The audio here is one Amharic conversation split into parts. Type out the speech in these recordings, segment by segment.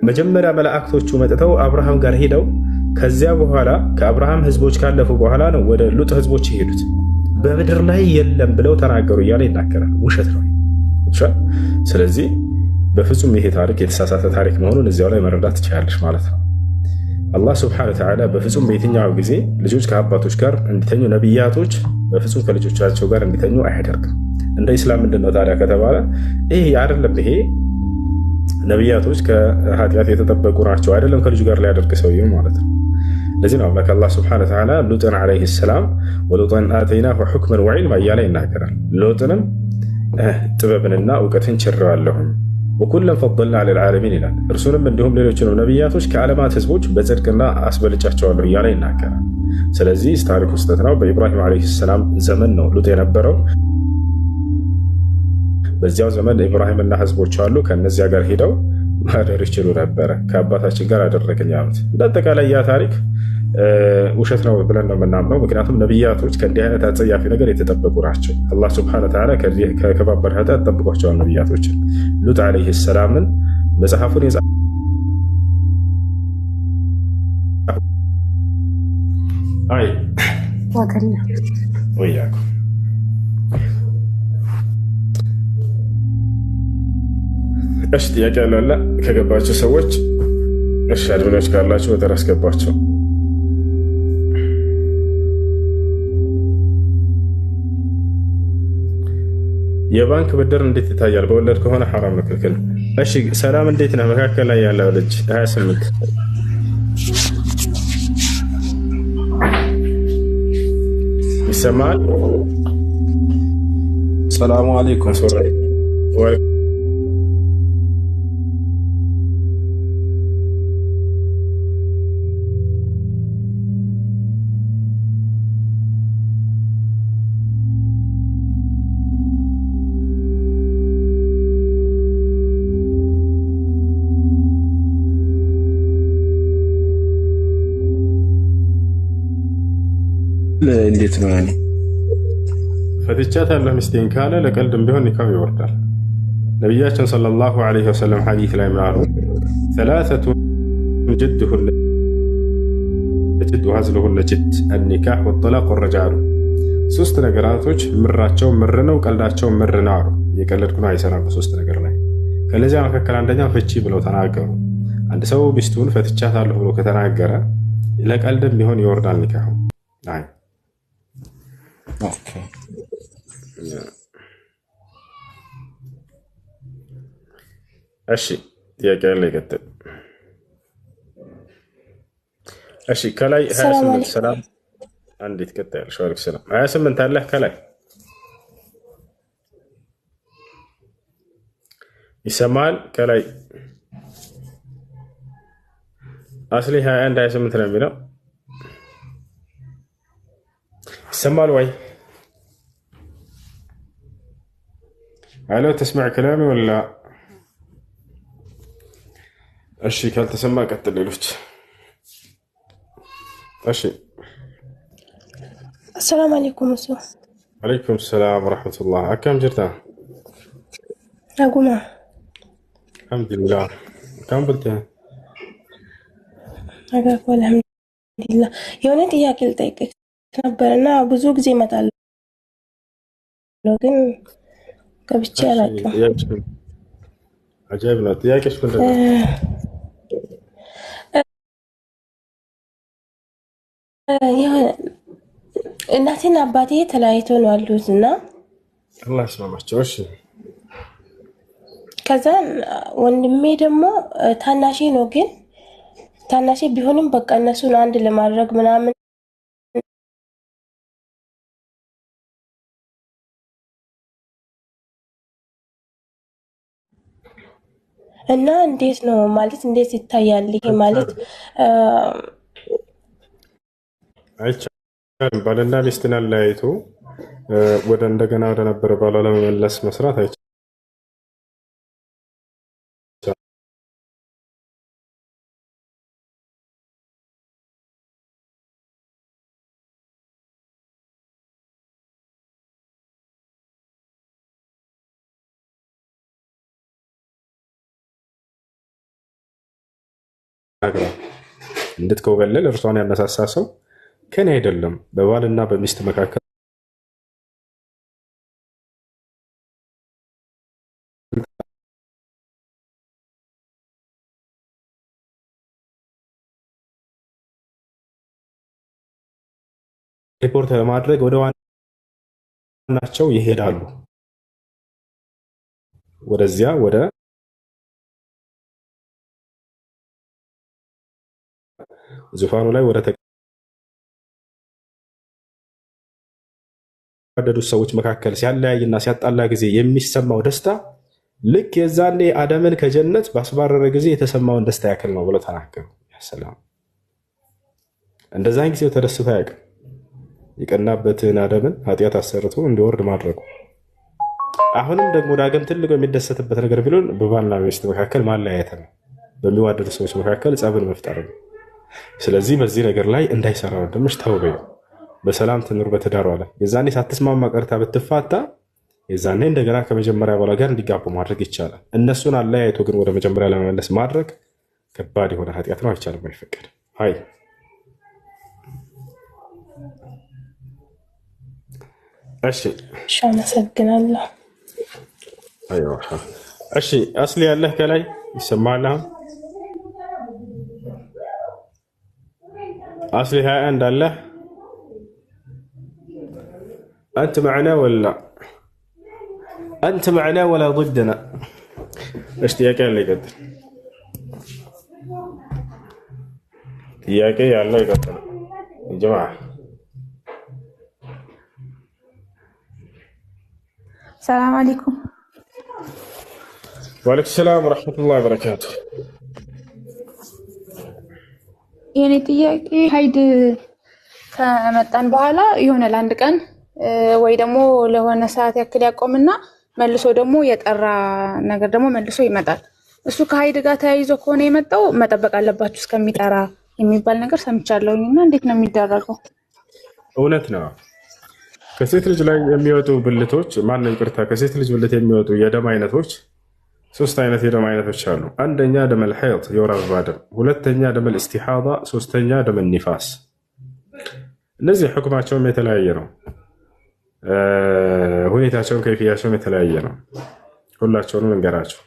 መጀመሪያ መላእክቶቹ መጥተው አብርሃም ጋር ሄደው ከዚያ በኋላ ከአብርሃም ህዝቦች ካለፉ በኋላ ነው ወደ ሉጥ ህዝቦች የሄዱት። በምድር ላይ የለም ብለው ተናገሩ እያለ ይናገራል። ውሸት ነው። ስለዚህ በፍጹም ይሄ ታሪክ የተሳሳተ ታሪክ መሆኑን እዚያው ላይ መረዳት ትችላለች ማለት ነው። አላህ ስብሐነ ወተዓላ በፍጹም በየትኛው ጊዜ ልጆች ከአባቶች ጋር እንዲተኙ፣ ነቢያቶች በፍጹም ከልጆቻቸው ጋር እንዲተኙ አያደርግም። እንደ ኢስላም ምንድነው ታዲያ ከተባለ ይሄ አይደለም። ይሄ ነቢያቶች ከኃጢአት የተጠበቁ ናቸው አይደለም ከልጁ ጋር ሊያደርግ ሰውየው ማለት ነው። ለዚህ ነው አምላክ አላህ ስብሐነ ወተዓላ ሉጥን ዓለይሂ ሰላም ወሉጠን አተይናሁ ሑክመን ወዒልማ እያለ ይናገራል። ሉጥንም ጥበብንና እውቀትን ችሬዋለሁኝ ወኩለን ፈضልና ዐለል ዓለሚን ይላል። እርሱንም እንዲሁም ሌሎችንም ነቢያቶች ከዓለማት ህዝቦች በጽድቅና አስበልጫቸዋለሁ እያለ ይናገራል። ስለዚህ ታሪኩ ስህተት ነው። በኢብራሂም ዓለይሂ ሰላም ዘመን ነው ሉጥ የነበረው። በዚያው ዘመን ኢብራሂምና ህዝቦች አሉ። ከነዚያ ጋር ሄደው ማደር ይችሉ ነበረ። ከአባታችን ጋር አደረገኝ ያሉት በአጠቃላይ ያ ታሪክ ውሸት ነው ብለን ነው የምናምነው። ምክንያቱም ነቢያቶች ከእንዲህ አይነት አጸያፊ ነገር የተጠበቁ ናቸው። አላህ ሱብሓነሁ ወተዓላ ከከባድ ኃጢአት ጠብቋቸዋል ነቢያቶችን። ሉጥ ዓለይሂ ሰላምን መጽሐፉን ወያኩ እሺ፣ ጥያቄ ያለ ከገባቸው ሰዎች እሺ፣ አድሚኖች ካላቸው ወደ ራስ ገባቸው። የባንክ ብድር እንዴት ይታያል? በወለድ ከሆነ ሐራም ነው፣ ክልክል። እሺ፣ ሰላም እንዴት ነህ? መካከል ላይ ያለው ልጅ 28 ይሰማል? ሰላሙ አለይኩም እንዴት ነው ያለው? ፈትቻታለሁ ሚስቴን ካለ ለቀልድም ቢሆን ኒካው ይወርዳል። ነቢያችን ሰለላሁ ዐለይሂ ወሰለም ሐዲስ ላይ ምን አሉ? ሰላሰቱ ጅድሁነ ጅድ ወሀዝሉሁነ ጅድ አኒካህ ወጠላቅ ወረጃ አሉ። ሶስት ነገራቶች ምራቸው ምር ነው፣ ቀልዳቸው ምር ነው አሉ። የቀለድኩ ነው አይሰራም በሶስት ነገር ላይ። ከነዚያ መካከል አንደኛ ፍቺ ብለው ተናገሩ። አንድ ሰው ሚስቱን ፈትቻታለሁ ብሎ ከተናገረ ለቀልድም ቢሆን ይወርዳል ኒካሁ። አይ እሺ፣ ጥያቄ ያለ ይቀጥል። እሺ፣ ከላይ 28 ሰላም አንዴት ቀጥያለሽ። ወአለይኩም ሰላም 28 አለ ከላይ ይሰማል። ከላይ አስሊ 21 28 ነው የሚለው ይሰማል ወይ? አሎ ተስማዕ ከላሚ ወላ? እሺ ካልተሰማ ቀጥል ሌሎች። እሺ السلام عليكم أسو. عليكم السلام ورحمة الله. أكم جرتا؟ أقوم. الحمد لله. كم قلتها؟ أقول الحمد لله. يونت يا كلتك نبرنا بزوج زي ما تعلم. لكن كبشة لكن. عجيب لا تياك إيش كنت؟ እናቴና አባቴ ተለያይቶ ነው ያሉት እና አላህ ይስማማቸው። እሺ ከዛ ወንድሜ ደግሞ ታናሼ ነው፣ ግን ታናሼ ቢሆንም በቃ እነሱን አንድ ለማድረግ ምናምን እና እንዴት ነው ማለት እንዴት ይታያል ይሄ ማለት አይቻልም። ባልና ሚስትን አለያይቶ ወደ እንደገና ወደ ነበረ ባሏ ለመመለስ መስራት አይቻልም። እንድትኮበልል እርሷን ያነሳሳ ሰው ከኔ አይደለም። በባልና በሚስት መካከል ሪፖርት ለማድረግ ወደ ዋናቸው ይሄዳሉ። ወደዚያ ወደ ዙፋኑ ላይ ወደ ተቀደዱት ሰዎች መካከል ሲያለያይና ሲያጣላ ጊዜ የሚሰማው ደስታ ልክ የዛኔ አደምን ከጀነት ባስባረረ ጊዜ የተሰማውን ደስታ ያክል ነው ብለው ተናገሩ። ሰላም እንደዛን ጊዜው ተደስቶ አያውቅም። የቀናበትን አደምን ኃጢአት አሰርቶ እንዲወርድ ማድረጉ። አሁንም ደግሞ ዳግም ትልቁ የሚደሰትበት ነገር ቢሆን በባልና በሚስት መካከል ማለያየት ነው። በሚዋደዱ ሰዎች መካከል ጸብን መፍጠር ነው። ስለዚህ በዚህ ነገር ላይ እንዳይሰራ ወንድምሽ ተውበዩ። በሰላም ትኑር በትዳሯ ላይ። የዛኔ ሳትስማማ ቀርታ ብትፋታ የዛኔ እንደገና ከመጀመሪያ ባሏ ጋር እንዲጋቡ ማድረግ ይቻላል። እነሱን አለያይቶ ግን ወደ መጀመሪያ ለመመለስ ማድረግ ከባድ የሆነ ኃጢአት ነው። አይቻልም፣ አይፈቀድም። አይ እሺ፣ አመሰግናለሁ። እሺ፣ አስሊ ያለህ ከላይ ይሰማል። አስሊ 21 አለህ أنت معنا ولا أنت معنا ولا ضدنا؟ اشتياقي اللي يقدر اشتياقي الله يقدر يا جماعة. السلام عليكم. وعليكم السلام ورحمة الله وبركاته. يعني ጥያቄ ሀይድ ከመጣን በኋላ የሆነ ለአንድ ቀን ወይ ደግሞ ለሆነ ሰዓት ያክል ያቆምና መልሶ ደግሞ የጠራ ነገር ደግሞ መልሶ ይመጣል። እሱ ከሀይድ ጋር ተያይዞ ከሆነ የመጣው መጠበቅ አለባችሁ እስከሚጠራ የሚባል ነገር ሰምቻለሁኝና እንዴት ነው የሚደረገው? እውነት ነው። ከሴት ልጅ ላይ የሚወጡ ብልቶች ይቅርታ፣ ከሴት ልጅ ብልት የሚወጡ የደም አይነቶች 3 አይነት የደም አይነቶች አሉ። አንደኛ ደመል ሐይድ የወር አበባ ደም፣ ሁለተኛ ደመል ኢስቲሓዳ፣ ሶስተኛ ደመል ኒፋስ። እነዚህ ሕክማቸውም የተለያየ ነው። ሁኔታቸውን ከይፍያቸውም የተለያየ ነው። ሁላቸውንም እንገራቸው።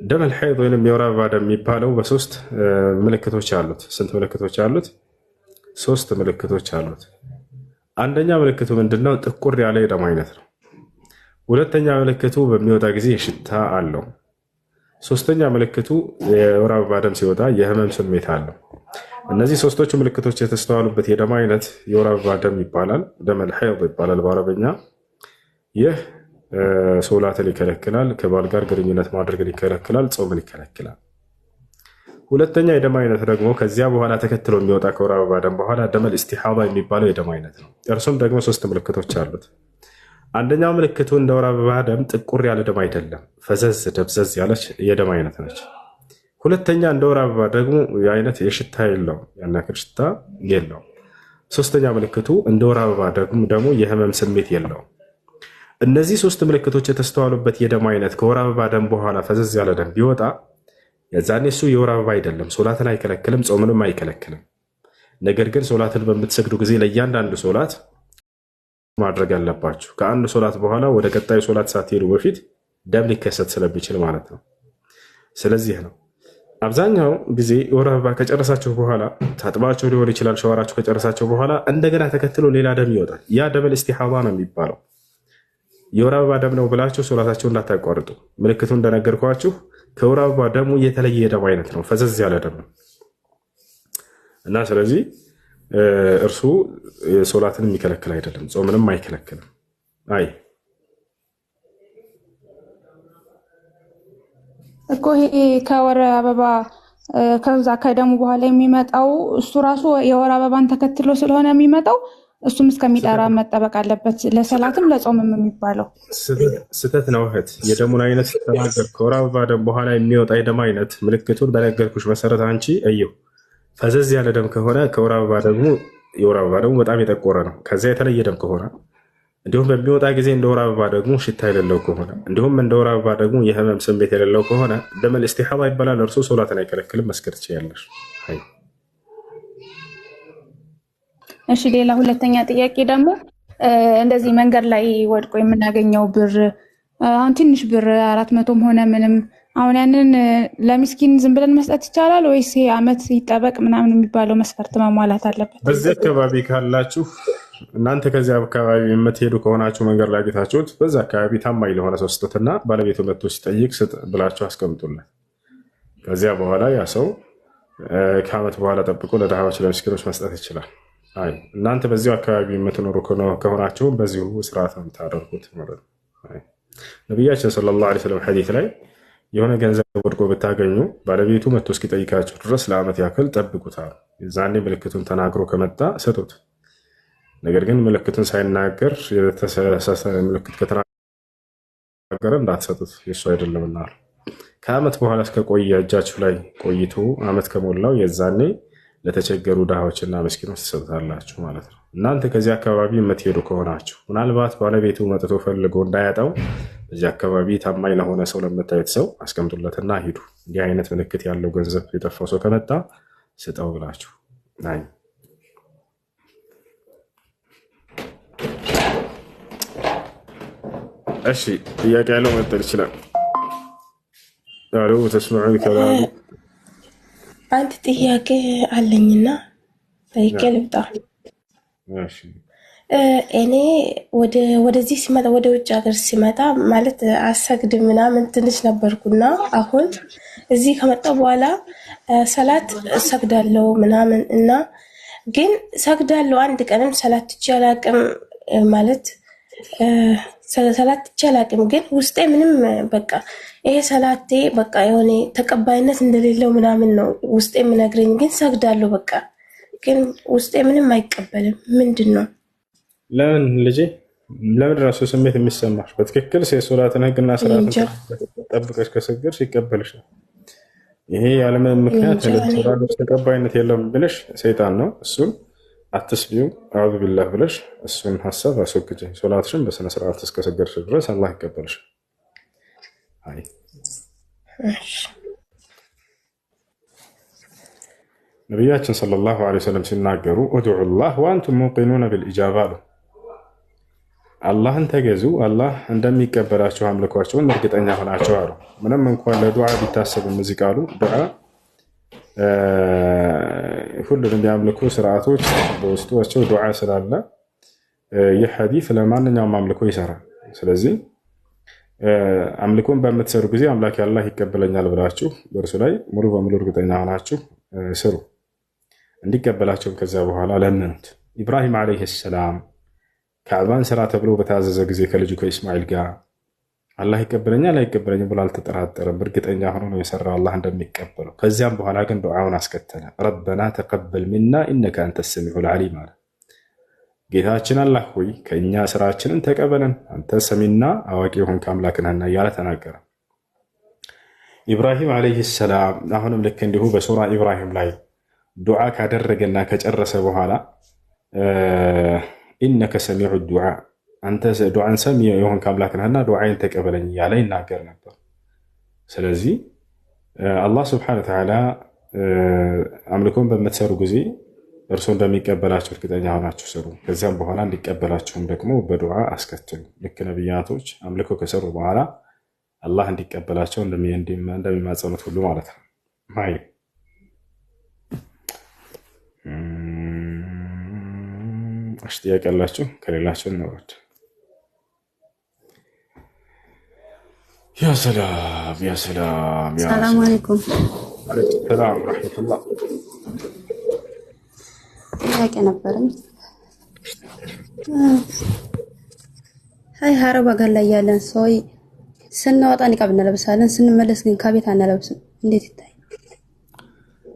ደመል ሐይድ ወይም የወር አበባ ደም የሚባለው በ3 ምልክቶች አሉት። ስንት ምልክቶች አሉት? 3 ምልክቶች አሉት። አንደኛ ምልክቱ ምንድነው? ጥቁር ያለ የደም አይነት ነው። ሁለተኛ ምልክቱ በሚወጣ ጊዜ ሽታ አለው። ሶስተኛ ምልክቱ የወር አበባ ደም ሲወጣ የህመም ስሜት አለው። እነዚህ 3ቶቹ ምልክቶች የተስተዋሉበት የደም አይነት የወር አበባ ደም ይባላል። ደመል ሐይድ ይባላል በአረበኛ። ይህ ሶላትን ይከለክላል፣ ከባል ጋር ግንኙነት ማድረግን ይከለክላል፣ ጾምን ይከለክላል። ሁለተኛ የደም አይነት ደግሞ ከዚያ በኋላ ተከትሎ የሚወጣ ከወር አበባ ደም በኋላ ደመል ኢስቲሓዳ የሚባለው የደም አይነት ነው። እርሱም ደግሞ 3 ምልክቶች አሉት። አንደኛው ምልክቱ እንደ ወር አበባ ደም ጥቁር ያለ ደም አይደለም፣ ፈዘዝ ደብዘዝ ያለች የደም አይነት ነች። ሁለተኛ እንደ ወር አበባ ደግሞ የአይነት የሽታ የለውም፣ ያናክል ሽታ የለውም። ሶስተኛ ምልክቱ እንደ ወር አበባ ደግሞ የህመም ስሜት የለውም። እነዚህ 3 ምልክቶች የተስተዋሉበት የደም አይነት ከወር አበባ ደም በኋላ ፈዘዝ ያለ ደም ቢወጣ የዛኔ እሱ የወር አበባ አይደለም፣ ሶላትን አይከለክልም፣ ጾምንም አይከለክልም። ነገር ግን ሶላትን በምትሰግዱ ጊዜ ለእያንዳንዱ ሶላት ማድረግ ያለባችሁ ከአንድ ሶላት በኋላ ወደ ቀጣዩ ሶላት ሳትሄዱ በፊት ደም ሊከሰት ስለሚችል ማለት ነው። ስለዚህ ነው አብዛኛው ጊዜ የወር አበባ ከጨረሳችሁ በኋላ ታጥባችሁ ሊሆን ይችላል፣ ሸዋራችሁ ከጨረሳችሁ በኋላ እንደገና ተከትሎ ሌላ ደም ይወጣል። ያ ደመል ኢስቲሓዳ ነው የሚባለው። የወር አበባ ደም ነው ብላችሁ ሶላታችሁ እንዳታቋርጡ። ምልክቱ እንደነገርኳችሁ ከወር አበባ ደሙ የተለየ የደም አይነት ነው፣ ፈዘዝ ያለ ደም ነው እና ስለዚህ እርሱ ሶላትን የሚከለክል አይደለም፣ ጾምንም አይከለክልም። አይ እኮ ይሄ ከወር አበባ ከዛ ከደሙ በኋላ የሚመጣው እሱ ራሱ የወር አበባን ተከትሎ ስለሆነ የሚመጣው እሱም እስከሚጠራ መጠበቅ አለበት። ለሰላትም ለጾምም የሚባለው ስህተት ነው እህት። የደሙን አይነት ተናገር። ከወር አበባ ደም በኋላ የሚወጣ የደም አይነት ምልክቱን በነገርኩሽ መሰረት አንቺ እየው ፈዘዝ ያለ ደም ከሆነ ከወር አበባ ደግሞ የወር አበባ ደግሞ በጣም የጠቆረ ነው። ከዚያ የተለየ ደም ከሆነ እንዲሁም በሚወጣ ጊዜ እንደ ወር አበባ ደግሞ ሽታ የሌለው ከሆነ እንዲሁም እንደ ወር አበባ ደግሞ የህመም ስሜት የሌለው ከሆነ ደመል ኢስቲሓዳ ይባላል። እርሱ ሶላትን አይከለክልም። መስገድ ትችያለሽ። እሺ ሌላ ሁለተኛ ጥያቄ ደግሞ እንደዚህ መንገድ ላይ ወድቆ የምናገኘው ብር አሁን ትንሽ ብር 400ም ሆነ ምንም አሁን ያንን ለሚስኪን ዝም ብለን መስጠት ይቻላል ወይስ ይሄ አመት ይጠበቅ ምናምን የሚባለው መስፈርት መሟላት አለበት? በዚህ አካባቢ ካላችሁ እናንተ ከዚያ አካባቢ የምትሄዱ ከሆናችሁ መንገድ ላይ ጌታችሁት በዛ አካባቢ ታማኝ ለሆነ ሰው ስጡትና ባለቤቱ መጥቶ ሲጠይቅ ስጥ ብላችሁ አስቀምጡለት። ከዚያ በኋላ ያ ሰው ከአመት በኋላ ጠብቆ ለድሃዎች ለምስኪኖች መስጠት ይችላል። አይ እናንተ በዚሁ አካባቢ የምትኖሩ ከሆናችሁ በዚሁ ስርዓት ነው የምታደርጉት ማለት ነው። ነቢያችን ሰለላሁ ዐለይሂ ወሰለም ሐዲስ ላይ የሆነ ገንዘብ ወድቆ ብታገኙ ባለቤቱ መጥቶ እስኪጠይቃችሁ ድረስ ለአመት ያክል ጠብቁታል። የዛኔ ምልክቱን ተናግሮ ከመጣ ሰጡት። ነገር ግን ምልክቱን ሳይናገር የተሳሳተ ምልክት ከተናገረ እንዳትሰጡት የሱ አይደለምና ከአመት በኋላ እስከቆየ እጃችሁ ላይ ቆይቶ አመት ከሞላው የዛኔ ለተቸገሩ ድሃዎችና ምስኪኖች ትሰጡታላችሁ ማለት ነው። እናንተ ከዚህ አካባቢ የምትሄዱ ከሆናችሁ ምናልባት ባለቤቱ መጥቶ ፈልጎ እንዳያጣው በዚህ አካባቢ ታማኝ ለሆነ ሰው ለምታዩት ሰው አስቀምጡለትና ሂዱ። እንዲህ አይነት ምልክት ያለው ገንዘብ የጠፋው ሰው ከመጣ ስጠው ብላችሁ። እሺ ጥያቄ ያለው መጠር ይችላል። አሎ ተስማዑ ከላም አንድ ጥያቄ አለኝና ጠይቄ ልብጣ። እኔ ወደዚህ ሲመጣ ወደ ውጭ ሀገር ሲመጣ ማለት አሰግድ ምናምን ትንሽ ነበርኩና አሁን እዚህ ከመጣ በኋላ ሰላት እሰግዳለሁ ምናምን እና ግን ሰግዳለሁ አንድ ቀንም ሰላት ትቼ አላቅም ማለት ሰላት ትቼ አላቅም። ግን ውስጤ ምንም በቃ ይሄ ሰላቴ በቃ የሆነ ተቀባይነት እንደሌለው ምናምን ነው ውስጤ የምነግረኝ። ግን ሰግዳለሁ በቃ ግን ውስጤ ምንም አይቀበልም። ምንድን ነው? ለምን ልጄ ለምን ራሱ ስሜት የሚሰማሽ? በትክክል የሶላትን ህግና ስርዓትን ጠብቀሽ ከሰገድሽ ይቀበልሻል። ይሄ ያለምንም ምክንያት ሶላት ተቀባይነት የለውም ብለሽ ሰይጣን ነው እሱን አትስቢው አዑዙ ቢላህ ብለሽ እሱን ሀሳብ አስወግጂ። ሶላትሽን በስነ ስርዓት እስከሰገድሽ ድረስ አላህ ይቀበልሻል። አይ ነቢያችን ሰለላሁ ዐለይሂ ወሰለም ሲናገሩ ኡድዑ ላህ ወአንቱም ሙቂኑነ ቢልኢጃባ አሉ። አላህን ተገዙ አላህ እንደሚቀበላቸው አምልኳቸውን እርግጠኛ ሆናቸው አሉ። ምንም እንኳን ለዱዓ ቢታሰብም እዚህ ቃሉ ዱዓ ሁሉንም የአምልኮ ስርዓቶች በውስጧቸው ዱዓ ስላለ ይህ ሐዲስ ለማንኛውም አምልኮ ይሰራል። ስለዚህ አምልኮን በምትሰሩ ጊዜ አምላክ አላህ ይቀበለኛል ብላችሁ በእርሱ ላይ ሙሉ በሙሉ እርግጠኛ ሆናችሁ ስሩ። እንዲቀበላቸውም ከዚያ በኋላ ለምኑት። ኢብራሂም ዓለይሂ ሰላም ካዕባን ስራ ተብሎ በታዘዘ ጊዜ ከልጁ ከኢስማኤል ጋር አላህ ይቀበለኛል አይቀበለኝም ብሎ አልተጠራጠረም። እርግጠኛ ሆኖ ነው የሰራው አላህ እንደሚቀበለው። ከዚያም በኋላ ግን ዱዓውን አስከተለ። ረበና ተቀበል ሚና ኢነከ አንተ ሰሚዑል ዓሊም አለ። ጌታችን አላህ ሆይ ከእኛ ስራችንን ተቀበለን አንተ ሰሚና አዋቂ የሆንክ አምላክ ነህና እያለ ተናገረ። ኢብራሂም ዓለይሂ ሰላም አሁንም ልክ እንዲሁ በሱራ ኢብራሂም ላይ ዱዓ ካደረገና ከጨረሰ በኋላ ኢነከ ሰሚዑ ዱዓ አንተ ዱዓን ሰሚ የሆንክ አምላክ ነህና ዱዓይን ተቀበለኝ እያለ ይናገር ነበር። ስለዚህ አላህ ስብሐነሁ ወተዓላ አምልኮን በምትሰሩ ጊዜ እርሱ እንደሚቀበላቸው እርግጠኛ ሆናችሁ ስሩ። ከዚያም በኋላ እንዲቀበላችሁም ደግሞ በዱዓ አስከትሉ። ልክ ነቢያቶች አምልኮ ከሰሩ በኋላ አላህ እንዲቀበላቸው እንደሚማጸኑት ሁሉ ማለት ነው። ማይ ጥያቄ ያላችሁ ከሌላችሁ እንወርድ። ያ ሰላም ያ ሰላም ያ ሰላም አለይኩም። አለይኩም ሰላም ወራህመቱላህ። ጥያቄ ነበረኝ። አይ ሀረብ ሀገር ላይ ያለን ሰው ስንወጣ ኒቃብ እንለብሳለን፣ ስንመለስ ግን ከቤት አንለብስም። እንዴት ይታይ?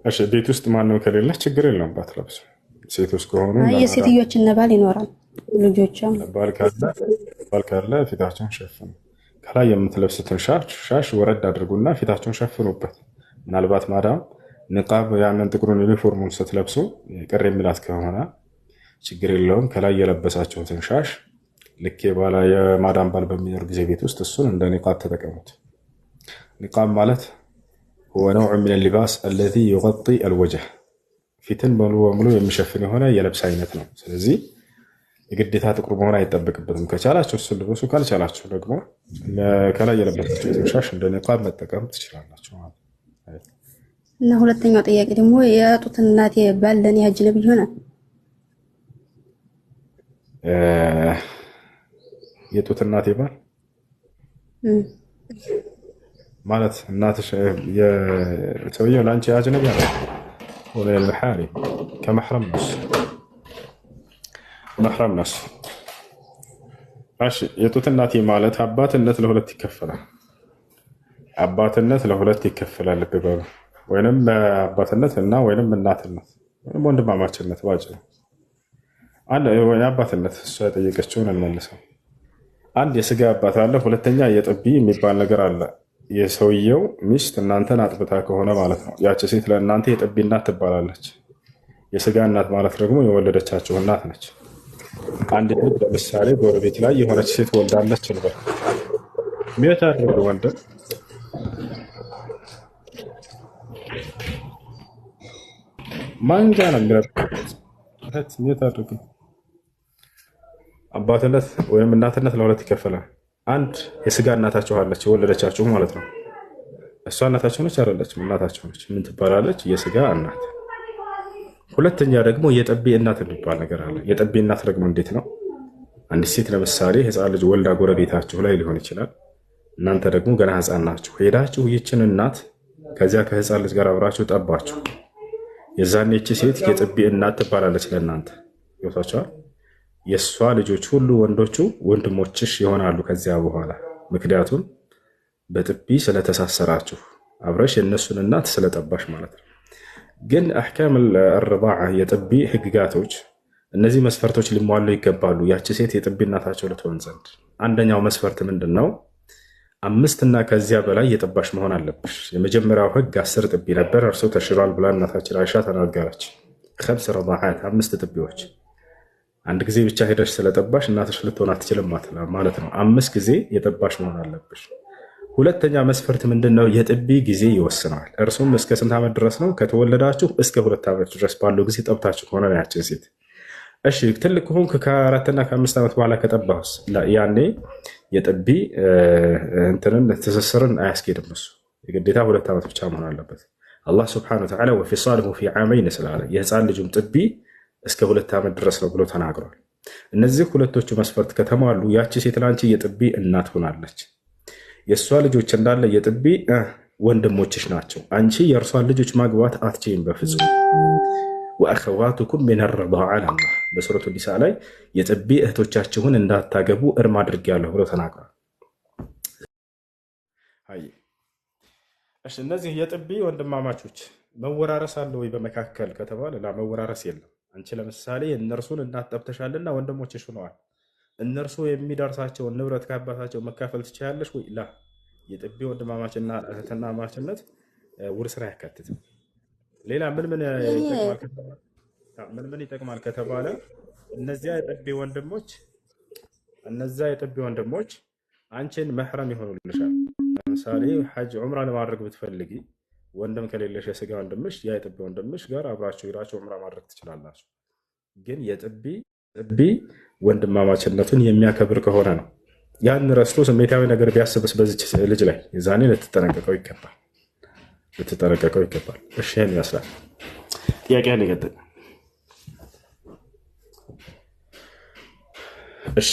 እሺ ቤት ውስጥ ማንም ከሌለ ችግር የለውም ባትለብሱ። ሴቶች ከሆኑ የሴትዮችን ባል ይኖራል፣ ልጆቿም ባል ካለ ፊታቸውን ሸፍኑ። ከላይ የምትለብሱትን ሻሽ ወረድ አድርጉና ፊታቸውን ሸፍኑበት። ምናልባት ማዳም ንቃብ ያንን ጥቁሩን ዩኒፎርሙን ስትለብሱ ቅር የሚላት ከሆነ ችግር የለውም። ከላይ የለበሳችሁትን ሻሽ ልክ የማዳም ባል በሚኖር ጊዜ ቤት ውስጥ እሱን እንደ ኒቃብ ተጠቀሙት። ኒቃብ ማለት هو نوع من اللباس الذي يغطي الوجه ፊትን ሙሉ በሙሉ የሚሸፍን የሆነ የልብስ አይነት ነው። ስለዚህ የግዴታ ጥቁር መሆን አይጠበቅበትም። ከቻላችሁ እሱን ልበሱ፣ ካልቻላችሁ ደግሞ ከላይ የለበሳችሁ ሻሽ እንደ ኒቃብ መጠቀም ትችላላችሁ ማለት ነው። እና ሁለተኛው ጥያቄ ደግሞ የጡት እናቴ ባል ለኔ አጅነቢ ይሆናል? የጡት እናቴ ባል ማለት እናትሽ የሰውየው ለአንቺ አጅነቢ አይደል? ولا المحارم كمحرم نفس ماشي የጡት እናቴ ማለት አባትነት ለሁለት ይከፈላል። አባትነት ለሁለት ይከፈላል። ልበሉ ወይንም አባትነት እና ወይንም እናትነት ወይንም ወንድማማችነት ባጭሩ አለ። ወይ አባትነት እሷ የጠየቀችውን እንመልሰው። አንድ የስጋ አባት አለ። ሁለተኛ የጥቢ የሚባል ነገር አለ። የሰውየው ሚስት እናንተን አጥብታ ከሆነ ማለት ነው። ያቺ ሴት ለእናንተ የጥቢ እናት ትባላለች። የስጋ እናት ማለት ደግሞ የወለደቻችሁ እናት ነች። አንድ ልጅ ለምሳሌ ጎረቤት ላይ የሆነች ሴት ወልዳለች እንበል። ሚት አድርጉ ወንድም ማንጃ ነው የሚረበት። ሚት አድርጉ። አባትነት ወይም እናትነት ለሁለት ይከፈላል። አንድ የስጋ እናታችሁ አለች የወለደቻችሁ ማለት ነው። እሷ እናታችሁ ነች አይደለችም? እናታችሁ ነች። ምን ትባላለች? የስጋ እናት። ሁለተኛ ደግሞ የጠቢ እናት የሚባል ነገር አለ። የጠቢ እናት ደግሞ እንዴት ነው? አንዲት ሴት ለምሳሌ ህፃን ልጅ ወልዳ ጎረቤታችሁ ላይ ሊሆን ይችላል። እናንተ ደግሞ ገና ህፃን ናችሁ። ሄዳችሁ ይችን እናት ከዚያ ከህፃን ልጅ ጋር አብራችሁ ጠባችሁ። የዛኔ ይቺ ሴት የጠቢ እናት ትባላለች ለእናንተ። ይወታችኋል። የእሷ ልጆች ሁሉ ወንዶቹ ወንድሞችሽ ይሆናሉ ከዚያ በኋላ። ምክንያቱም በጥቢ ስለተሳሰራችሁ አብረሽ የእነሱን እናት ስለጠባሽ ማለት ነው። ግን አሕካም አልረዳዓ የጥቢ ህግጋቶች እነዚህ መስፈርቶች ሊሟሉ ይገባሉ ያቺ ሴት የጥቢ እናታቸው ልትሆን ዘንድ። አንደኛው መስፈርት ምንድን ነው? 5 እና ከዚያ በላይ የጠባሽ መሆን አለብሽ። የመጀመሪያው ህግ 10 ጥቢ ነበር፣ እርሱ ተሽሯል ብላ እናታችን አይሻ ተናገረች። 5 ረዳዓት 5 ጥቢዎች። አንድ ጊዜ ብቻ ሄደሽ ስለጠባሽ እናትሽ ልትሆን አትችልም ማለት ነው። 5 ጊዜ የጠባሽ መሆን አለብሽ። ሁለተኛ መስፈርት ምንድነው? የጥቢ ጊዜ ይወስነዋል። እርሱም እስከ ስንት ዓመት ድረስ ነው? ከተወለዳችሁ እስከ 2 ዓመት ድረስ ባለው ጊዜ ጠብታችሁ ከሆነ ነው ያችን ሴት። እሺ ትልቅ ከሆንክ ከ4 እና ከ5 ዓመት በኋላ ከጠባሁስ ያኔ የጥቢ እንትንን ትስስርን አያስኬድም። እሱ የግዴታ 2 ዓመት ብቻ መሆን አለበት። አላህ ሱብሓነሁ ወተዓላ ወፊሳሉሁ ፊ ዓመይን ስላለ የህፃን ልጁም ጥቢ እስከ 2 ዓመት ድረስ ነው ብሎ ተናግሯል። እነዚህ ሁለቶቹ መስፈርት ከተሟሉ ያቺ ሴት ላንቺ የጥቢ እናት ሆናለች። የእሷ ልጆች እንዳለ የጥቢ ወንድሞችሽ ናቸው። አንቺ የእርሷን ልጆች ማግባት አትችይም በፍጹም። ወአኸዋቱኩም ሚን አርዳዓ አላህ በሱረቱ ኒሳ ላይ የጥቢ እህቶቻችሁን እንዳታገቡ እርም አድርጌያለሁ ብሎ ተናግሯል። እነዚህ የጥቢ ወንድማማቾች መወራረስ አለ ወይ በመካከል ከተባለ መወራረስ የለም። አንቺ ለምሳሌ እነርሱን እናት ጠብተሻልና ወንድሞችሽ ሆነዋል። እነርሱ የሚደርሳቸውን ንብረት ከአባታቸው መካፈል ትችላለሽ ወይ? ላ የጥቢ ወንድማማችና እህትና ማችነት ውርስን አያካትትም። ሌላ ምን ይጠቅማል ከተባለ እነዚያ የጥቢ ወንድሞች አንቺን መሕረም ይሆኑልሻል። ለምሳሌ ሐጅ ዑምራ ለማድረግ ብትፈልጊ ወንድም ከሌለሽ የስጋ ወንድምሽ ያ የጥቢ ወንድምሽ ጋር አብራችሁ ሄዳችሁ ዑምራ ማድረግ ትችላላችሁ። ግን የጥቢ ወንድማማችነቱን የሚያከብር ከሆነ ነው። ያን ረስቶ ስሜታዊ ነገር ቢያስብስ በዚች ልጅ ላይ የዛኔ ልትጠነቀቀው ይገባል። እሺ ይህን ይመስላል። ጥያቄ ያን ይቀጥል። እሺ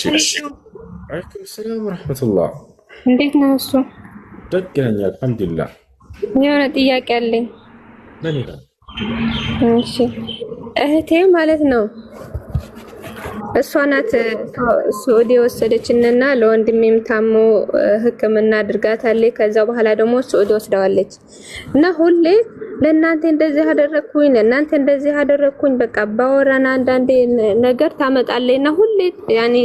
አለይኩም ሰላም ወረሕመቱላህ። እንዴት ነው እሱ? ደግ ነኝ አልሐምዱሊላህ። የሆነ ጥያቄ አለኝ። ምን ይላል? እሺ እህቴ ማለት ነው እሷ ናት ሱዑዲ የወሰደችንና ለወንድሜም ታሞ ሕክምና አድርጋታለች። ከዛ በኋላ ደግሞ ሱዑዲ ወስደዋለች እና ሁሌ ለእናንተ እንደዚህ አደረግኩኝ ለእናንተ እንደዚህ አደረግኩኝ በቃ ባወራና አንዳንዴ ነገር ታመጣለች እና ሁሌ ያኔ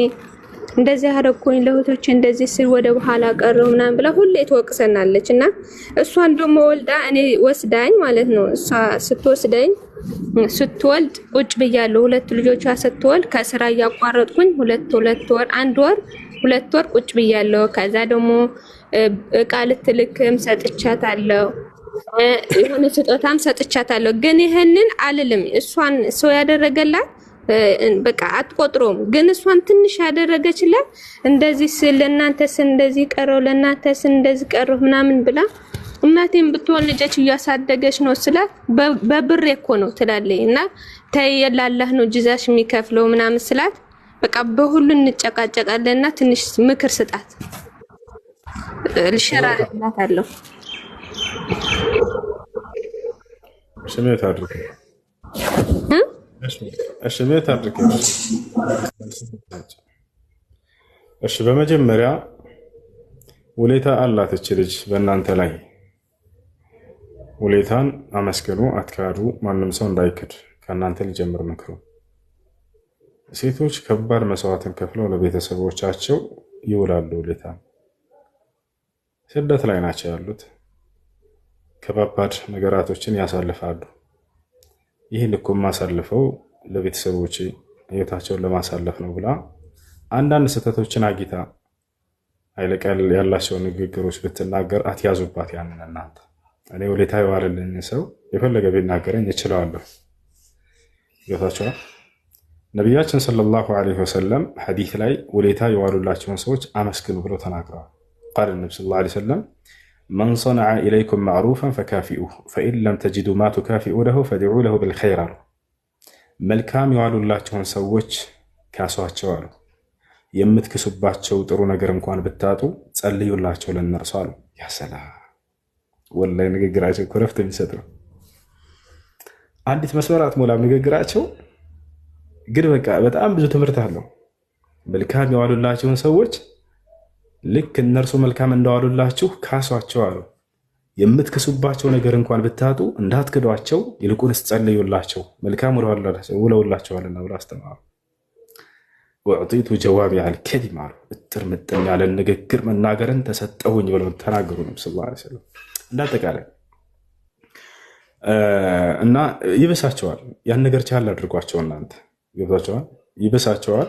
እንደዚህ አደረግኩኝ ለእህቶቼ እንደዚህ ስል ወደ በኋላ ቀረው ምናምን ብላ ሁሌ ትወቅሰናለች እና እሷን ደግሞ ወልዳ እኔ ወስዳኝ ማለት ነው እሷ ስትወልድ ቁጭ ብያለሁ። 2 ልጆቿ ስትወልድ ከስራ እያቋረጥኩኝ 2 ወር 1 ወር 2 ወር ቁጭ ብያለሁ። ከዛ ደግሞ እቃ ልትልክም ሰጥቻታለሁ የሆነ ስጦታም ሰጥቻታለሁ። ግን ይሄንን አልልም። እሷን ሰው ያደረገላት በቃ አትቆጥሮም። ግን እሷን ትንሽ ያደረገችላት እንደዚህ ለእናንተስ እንደዚህ ቀረው ለእናንተስ እንደዚህ ቀረው ምናምን ብላ እናቴን ብትሆን ልጅች እያሳደገች ነው ስላት በብር እኮ ነው ትላለች። እና ተይ የላላህ ነው ጅዛሽ የሚከፍለው ምናምን ስላት በቃ በሁሉ እንጨቃጨቃለንና ትንሽ ምክር ስጣት ልሸራላት አለው። ስሜት አድርገ ስሜት አድርገ እሺ። በመጀመሪያ ውለታ አላት እች ልጅ በእናንተ ላይ። ውለታን አመስግኑ፣ አትካዱ። ማንም ሰው እንዳይክድ ከእናንተ ሊጀምር ምክሩ። ሴቶች ከባድ መስዋዕትን ከፍለው ለቤተሰቦቻቸው ይውላሉ። ውለታ ስደት ላይ ናቸው ያሉት፣ ከባባድ ነገራቶችን ያሳልፋሉ። ይህን እኮ የማሳልፈው ለቤተሰቦች ህይወታቸውን ለማሳለፍ ነው ብላ አንዳንድ ስህተቶችን አጊታ ኃይለ ቃል ያላቸውን ንግግሮች ብትናገር አትያዙባት። ያንን እናንተ እኔ ውለታ የዋለልኝ ሰው የፈለገ ቢናገረኝ እችለዋለሁ። ይወታቸዋል። ነቢያችን ሰለላሁ ዐለይሂ ወሰለም ሐዲስ ላይ ውለታ የዋሉላቸውን ሰዎች አመስግኑ ብለው ተናግረዋል። ቃል ነብዩ ሰለላሁ ዐለይሂ ወሰለም መን ሰነዐ ኢለይኩም ማዕሩፈን ፈካፊኡሁ ፈኢን ለም ተጅዱ ማ ቱካፊኡ ለሁ ፈድዑ ለሁ ቢልኸይር አሉ። መልካም የዋሉላቸውን ሰዎች ካሷቸው አሉ። የምትክሱባቸው ጥሩ ነገር እንኳን ብታጡ ጸልዩላቸው ለነርሱ አሉ። ያ ሰላም ወላሂ ንግግራቸው እኮ ረፍት የሚሰጥ ነው። አንዲት መስመር አትሞላም ንግግራቸው፣ ግን በቃ በጣም ብዙ ትምህርት አለው። መልካም የዋሉላቸውን ሰዎች ልክ እነርሱ መልካም እንደዋሉላችሁ ካሷቸው አሉ። የምትክሱባቸው ነገር እንኳን ብታጡ እንዳትክዷቸው፣ ይልቁንስ ጸልዩላቸው መልካም ውለውላቸዋልና ብሎ አስተማሩ። ወዕጢቱ ጀዋሚዐል ከሊም አሉ። እጥር ምጥን ያለ ንግግር መናገርን ተሰጠሁኝ ብለው ተናገሩ ነብዩ ሰለላሁ ዐለይሂ ወሰለም። እንዳጠቃላይ እና ይበሳቸዋል። ያን ነገር ቻል አድርጓቸው እናንተ ይበሳቸዋል፣ ይበሳቸዋል።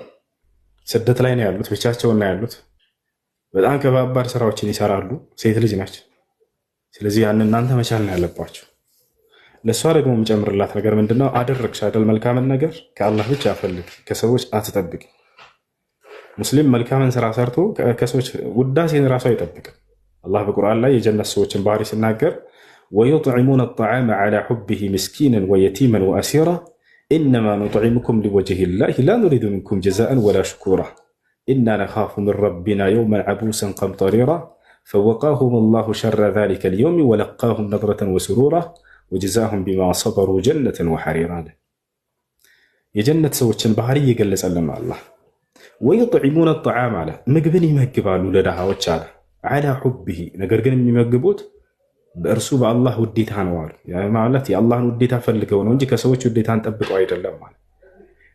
ስደት ላይ ነው ያሉት፣ ብቻቸውን ነው ያሉት። በጣም ከባባድ ስራዎችን ይሰራሉ። ሴት ልጅ ናች። ስለዚህ ያን እናንተ መቻል ነው ያለባቸው። ለእሷ ደግሞ የምጨምርላት ነገር ምንድነው? አደረግሽ አይደል መልካምን ነገር ከአላህ ብቻ ፈልግ፣ ከሰዎች አትጠብቅ። ሙስሊም መልካምን ስራ ሰርቶ ከሰዎች ውዳሴን ራሱ አይጠብቅም። አላህ በቁርአን ላይ የጀነት ሰዎችን ባህሪ ሲናገር ወዩጥዒሙነ አጠዓመ ዐላ ሑቢሂ ምስኪነን ወየቲመን ወአሲራ ኢነማ ኑጥዒሙኩም ሊወጅሂላሂ ላ ኑሪዱ ሚንኩም ጀዛአን ወላ ሽኩራ ኢና ነኻፉ ሚን ረቢና የውመን ዐቡሰን ቀምጠሪራ ፈወቃሁም አላሁ ሸረ ዛሊከል የውሚ ወለቃሁም ነድረተን ወሱሩራ ወጀዛሁም ቢማ ሰበሩ ጀነተን ወሐሪራ። የጀነት ሰዎችን ባህሪ እየገለጸልን ነው አላህ። ወዩጥዒሙነ አጠዓመ አለ፣ ምግብን ይመግባሉ ለድሃዎች አለ። ዐላ ሑቢሂ ነገር ግን የሚመግቡት በእርሱ በአላህ ውዴታ ነው አሉ። ማለት የአላህን ውዴታ ፈልገው ነው እንጂ ከሰዎች ውዴታን ጠብቀው አይደለም ማለት።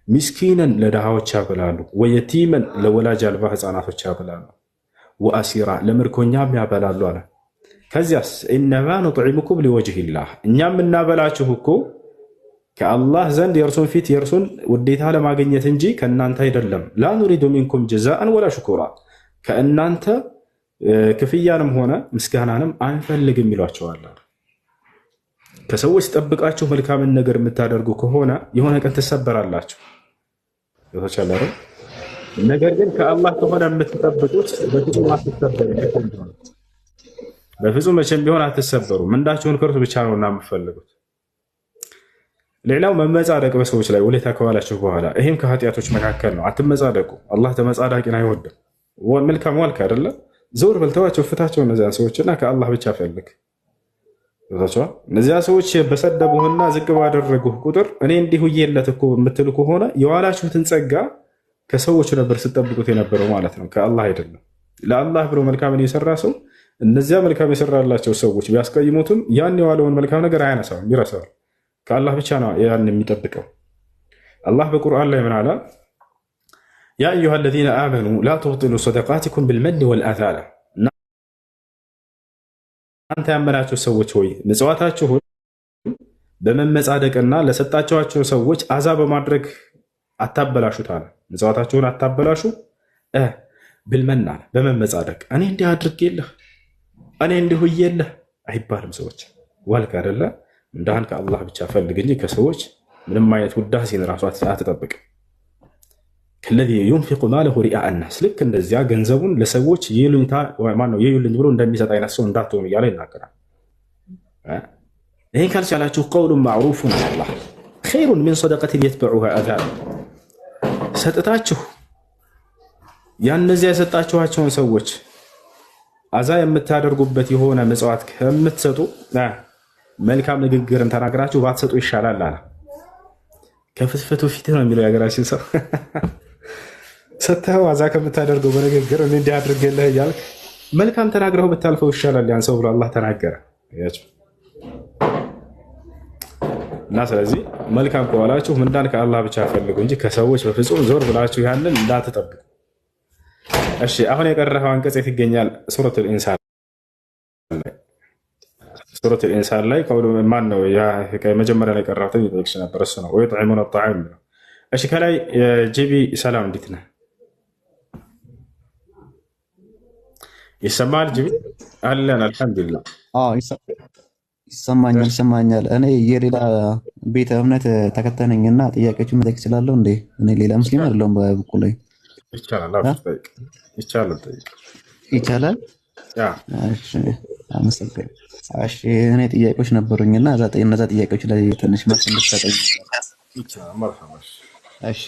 ሚስኪነን ለድሃዎች ያበላሉ፣ ወየቲመን ለወላጅ አልባ ህፃናቶች ያበላሉ፣ ወአሲራ ለምርኮኛም ያበላሉ አለ። ከዚያስ ኢነማ ኑጥዒሙኩም ሊወጅሂላህ እኛ የምናበላችሁ እኮ ከአላህ ዘንድ የእርሱን ፊት የእርሱን ውዴታ ለማግኘት እንጂ ከእናንተ አይደለም። ላ ኑሪዱ ሚንኩም ጀዛአን ወላ ሽኩራ ከእናንተ ክፍያንም ሆነ ምስጋናንም አንፈልግም ይሏቸዋል። ከሰዎች ጠብቃችሁ መልካምን ነገር የምታደርጉ ከሆነ የሆነ ቀን ትሰበራላችሁ። ተቻላረ ነገር ግን ከአላህ ከሆነ የምትጠብቁት በፍጹም አትሰበሩ። በፍጹም መቼም ቢሆን አትሰበሩ። ምንዳችሁን ከእርሱ ብቻ ነውና የምትፈልጉት። ሌላው መመጻደቅ በሰዎች ላይ ውለታ ከዋላችሁ በኋላ ይህም ከኃጢአቶች መካከል ነው። አትመጻደቁ። አላህ ተመጻዳቂን አይወድም። መልካም ዋልክ አይደለ? ዘውር በልተዋቸው ፍታቸው እነዚያን ሰዎችና ከአላህ ብቻ ፈልግ። እነዚያ ሰዎች በሰደቡህና ዝቅ ባደረጉህ ቁጥር እኔ እንዲሁ የለት እኮ የምትሉ ከሆነ የዋላችሁትን ጸጋ ከሰዎች ነበር ስጠብቁት የነበረው ማለት ነው፣ ከአላህ አይደለም። ለአላህ ብሎ መልካምን የሰራ ሰው እነዚያ መልካም የሰራላቸው ሰዎች ቢያስቀይሙትም ያን የዋለውን መልካም ነገር አያነሳውም፣ ይረሳዋል። ከአላህ ብቻ ነው ያን የሚጠብቀው። አላህ በቁርአን ላይ ምን አለ? ያ አዩሃ አለዚነ አመኑ ላ ቱብጢሉ ሰደቃቲኩም ቢልመኒ ወልአዛ። እናንተ ያመናችሁ ሰዎች ሆይ ምጽዋታችሁን በመመጻደቅና ለሰጣችኋቸው ሰዎች አዛ በማድረግ አታበላሹት አለ። ምጽዋታችሁን አታበላሹ ብልመን አለ፣ በመመጻደቅ እኔ እንዲህ አድርጌልህ እኔ እንዲሁ እየለህ አይባልም። ሰዎች ዋልክ አይደለ? እንዳህን ከአላህ ብቻ ፈልግ እንጂ ከሰዎች ምንም አይነት ውዳሴን ራሱ አትጠብቅ። ከለዚ ዩንፊቁ ማለሁ ሪአአ ናስ፣ ልክ እንደዚያ ገንዘቡን ለሰዎች የዩልኝ ብሎ እንደሚሰጥ አይነት ሰው እንዳትሆኑ እያለ ይናገራል። ይህን ካልቻላችሁ ቀውሉን ማዕሩፉን አላህ ኸይሩን ሚን ሰደቀትን የትበዑሃ አዛ፣ ሰጥታችሁ ያነዚያ የሰጣችኋቸውን ሰዎች አዛ የምታደርጉበት የሆነ ምጽዋት ከምትሰጡ መልካም ንግግርን ተናግራችሁ ባትሰጡ ይሻላል አለ። ከፍትፍቱ ፊት ነው የሚለው የሀገራችን ሰው። ሰጥተኸው አዛ ከምታደርገው በንግግር እንዲህ አድርገለህ እያልክ መልካም ተናግረው ብታልፈው ይሻላል ያን ሰው ብሎ አላህ ተናገረ። እና ስለዚህ መልካም ከዋላችሁ ምንዳን ከአላህ ብቻ ፈልጉ እንጂ ከሰዎች በፍጹም ዞር ብላችሁ ያንን እንዳትጠብቁ። እሺ አሁን የቀረኸው አንቀጽ የት ይገኛል? ሱረቱል ኢንሳን ላይ ማን ነው መጀመሪያ ላይ ቀራሁትን ይጠቅሽ ነበር። እሱ ነው ወይጥዒሙነ ጣዓም። እሺ ከላይ ጂቢ ሰላም፣ እንዴት ነህ? ይሰማል? ጂቢ አለን። አልሐምዱሊላህ ይሰማኛል። እኔ የሌላ ቤተ እምነት ተከታይ ነኝና ጥያቄዎችን መጠየቅ እችላለሁ እንዴ? እኔ ሌላ ሙስሊም አይደለሁም። በበኩሌ ይቻላል። እሺ አመሰግናለሁ። እሺ እኔ ጥያቄዎች ነበሩኝና እነዛ ጥያቄዎች ላይ ትንሽ መልስ እንድትሰጠኝ። እሺ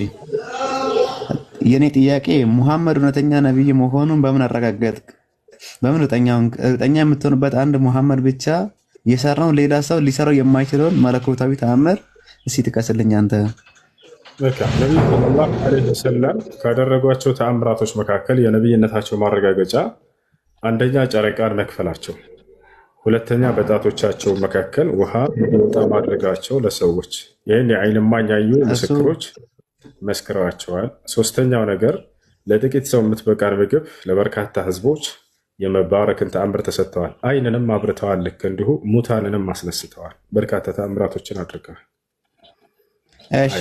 የኔ ጥያቄ ሙሐመድ እውነተኛ ነብይ መሆኑን በምን አረጋገጥክ? በምን እርግጠኛ የምትሆንበት አንድ ሙሐመድ ብቻ የሰራውን ሌላ ሰው ሊሰራው የማይችለውን መለኮታዊ ተአምር እስቲ ጥቀስልኝ አንተ። ነቢዩ ሰለላሁ ዐለይሂ ወሰለም ካደረጓቸው ተአምራቶች መካከል የነብይነታቸው ማረጋገጫ አንደኛ ጨረቃን መክፈላቸው፣ ሁለተኛ በጣቶቻቸው መካከል ውሃ እንዲወጣ ማድረጋቸው ለሰዎች፣ ይህን የዓይን እማኝ ያዩ ምስክሮች መስክረዋቸዋል። ሶስተኛው ነገር ለጥቂት ሰው የምትበቃን ምግብ ለበርካታ ህዝቦች የመባረክን ተአምር ተሰጥተዋል። ዓይንንም አብርተዋል፣ ልክ እንዲሁ ሙታንንም አስነስተዋል። በርካታ ተአምራቶችን አድርገዋል። እሺ